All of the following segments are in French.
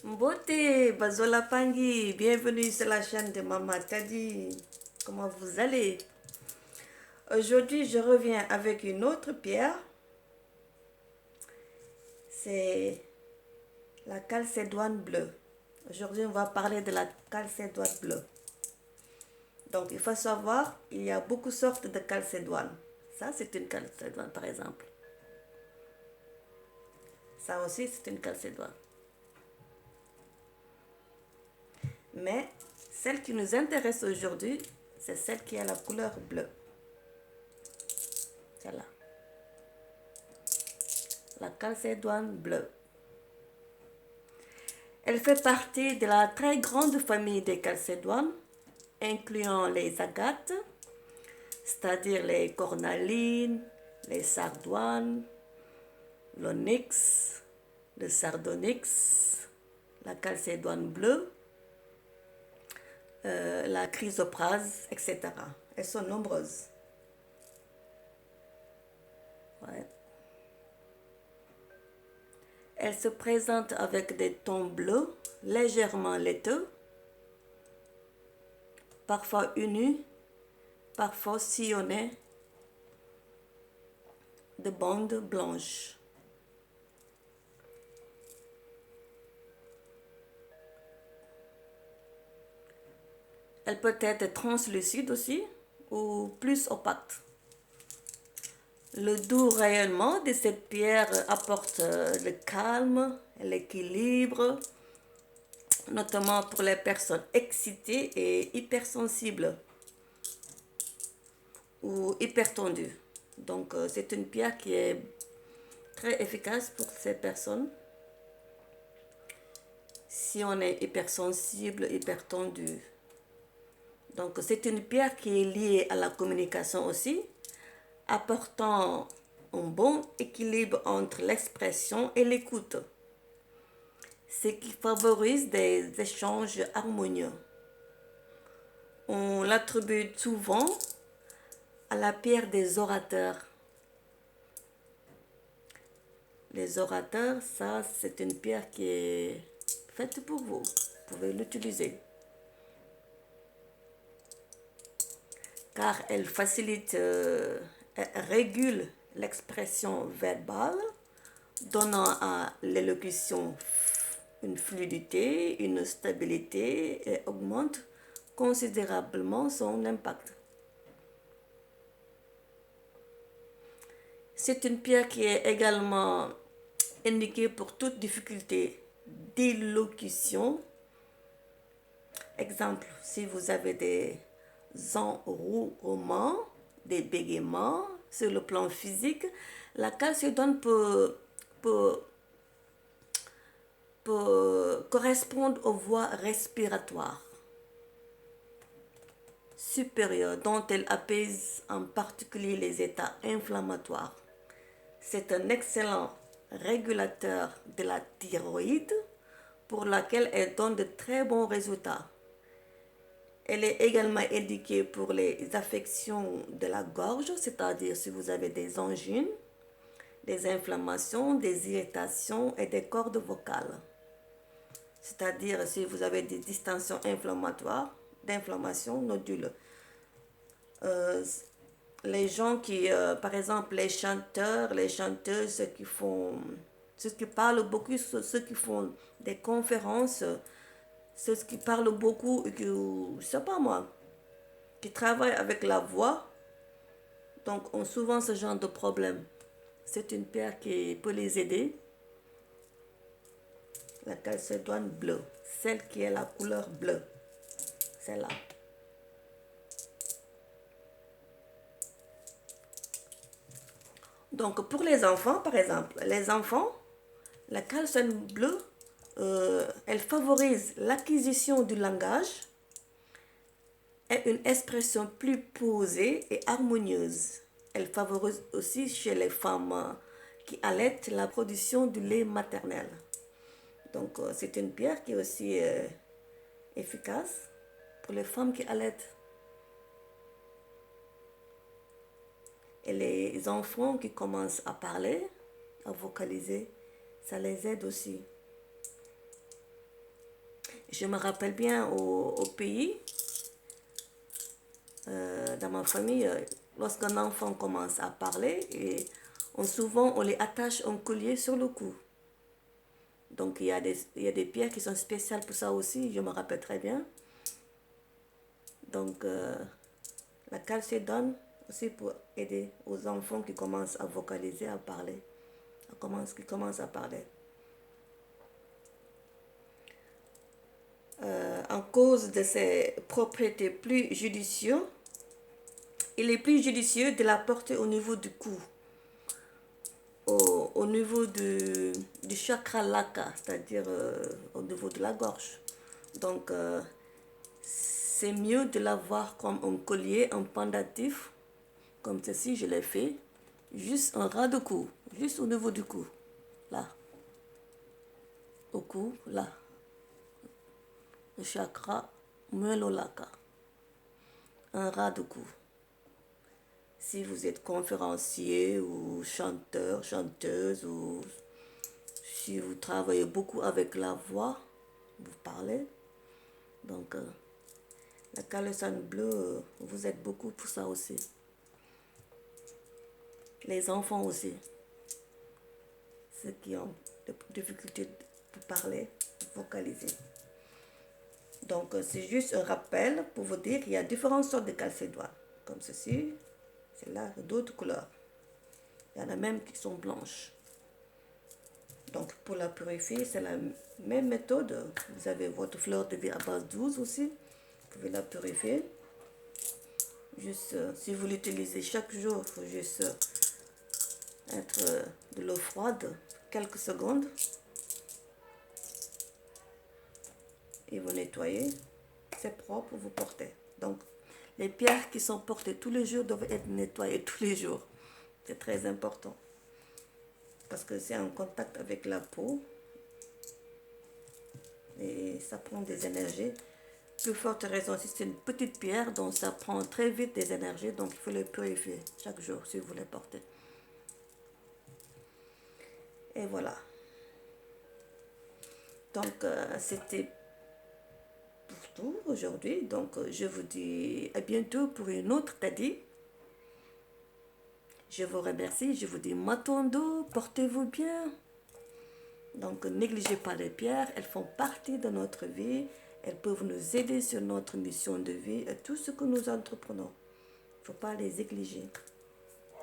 Beauté, Bazola Pangui, bienvenue sur la chaîne de Maman Tadi. Comment vous allez? Aujourd'hui, je reviens avec une autre pierre. C'est la calcédoine bleue. Aujourd'hui, on va parler de la calcédoine bleue. Donc, il faut savoir, il y a beaucoup de sortes de calcédoine. Ça, c'est une calcédoine, par exemple. Ça aussi, c'est une calcédoine. Mais celle qui nous intéresse aujourd'hui, c'est celle qui a la couleur bleue. Celle-là. La calcédoine bleue. Elle fait partie de la très grande famille des calcédoines, incluant les agates, c'est-à-dire les cornalines, les sardoines, l'onyx, le sardonyx, la calcédoine bleue, la chrysoprase, etc. Elles sont nombreuses. Ouais. Elles se présentent avec des tons bleus, légèrement laiteux, parfois unis, parfois sillonnés de bandes blanches. Elle peut être translucide aussi ou plus opaque. Le doux rayonnement de cette pierre apporte le calme, l'équilibre, notamment pour les personnes excitées et hypersensibles ou hypertendues. Donc, c'est une pierre qui est très efficace pour ces personnes. Si on est hypersensible, hypertendu. Donc, c'est une pierre qui est liée à la communication aussi, apportant un bon équilibre entre l'expression et l'écoute, ce qui favorise des échanges harmonieux. On l'attribue souvent à la pierre des orateurs. Les orateurs, ça, c'est une pierre qui est faite pour vous. Vous pouvez l'utiliser. Car elle facilite, elle régule l'expression verbale, donnant à l'élocution une fluidité, une stabilité et augmente considérablement son impact. C'est une pierre qui est également indiquée pour toute difficulté d'élocution. Exemple, si vous avez des enrouements, des bégaiements sur le plan physique, la calcédoine peut correspondre aux voies respiratoires supérieures dont elle apaise en particulier les états inflammatoires. C'est un excellent régulateur de la thyroïde pour laquelle elle donne de très bons résultats. Elle est également indiquée pour les affections de la gorge, c'est-à-dire si vous avez des angines, des inflammations, des irritations et des cordes vocales. C'est-à-dire si vous avez des distensions inflammatoires, d'inflammation, nodules. Les gens qui, par exemple, les chanteurs, les chanteuses, ceux qui parlent beaucoup, ceux qui font des conférences, ceux qui parlent beaucoup, qui, je sais pas moi, qui travaillent avec la voix, donc ont souvent ce genre de problème. C'est une pierre qui peut les aider. La calcédoine bleue, celle qui est la couleur bleue, celle-là. Donc pour les enfants, par exemple, les enfants, la calcédoine bleue, elle favorise l'acquisition du langage et une expression plus posée et harmonieuse. Elle favorise aussi chez les femmes qui allaitent la production du lait maternel. Donc c'est une pierre qui est aussi efficace pour les femmes qui allaitent. Et les enfants qui commencent à parler, à vocaliser, ça les aide aussi. Je me rappelle bien au pays, dans ma famille, lorsqu'un enfant commence à parler, et souvent on les attache un collier sur le cou. Donc il y a des pierres qui sont spéciales pour ça aussi, je me rappelle très bien. Donc la calcédone aussi pour aider aux enfants qui commencent à vocaliser, à parler, qui commencent à parler. En cause de ses propriétés plus judicieuses, il est plus judicieux de la porter au niveau du cou, au niveau du chakra laka, c'est-à-dire au niveau de la gorge. Donc, c'est mieux de l'avoir comme un collier, un pendatif, comme ceci, je l'ai fait, juste un ras de cou, juste au niveau du cou, là, au cou, là, le chakra Muelolaka, un ras de cou. Si vous êtes conférencier ou chanteur, chanteuse, ou si vous travaillez beaucoup avec la voix, vous parlez, donc la caleçon bleue, vous êtes beaucoup pour ça aussi. Les enfants aussi, ceux qui ont des difficultés pour parler, pour vocaliser. Donc c'est juste un rappel pour vous dire qu'il y a différentes sortes de calcédoines, comme ceci, c'est là d'autres couleurs. Il y en a même qui sont blanches. Donc pour la purifier, c'est la même méthode. Vous avez votre fleur de vie à base 12 aussi. Vous pouvez la purifier. Juste, si vous l'utilisez chaque jour, il faut juste mettre de l'eau froide, quelques secondes. Et vous nettoyez. C'est propre, vous portez. Donc les pierres qui sont portées tous les jours doivent être nettoyées tous les jours. C'est très important. Parce que c'est en contact avec la peau. Et ça prend des énergies. Plus forte raison, si c'est une petite pierre, donc ça prend très vite des énergies, donc il faut les purifier chaque jour si vous les portez. Et voilà. Donc c'était pour tout aujourd'hui. Donc je vous dis à bientôt pour une autre Tadi. Je vous remercie, je vous dis matondo, portez-vous bien. Donc négligez pas les pierres, elles font partie de notre vie. Elles peuvent nous aider sur notre mission de vie et tout ce que nous entreprenons. Il ne faut pas les négliger.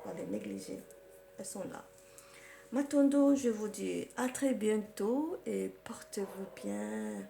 Pas les négliger. Elles sont là. Matondo, je vous dis à très bientôt et portez-vous bien.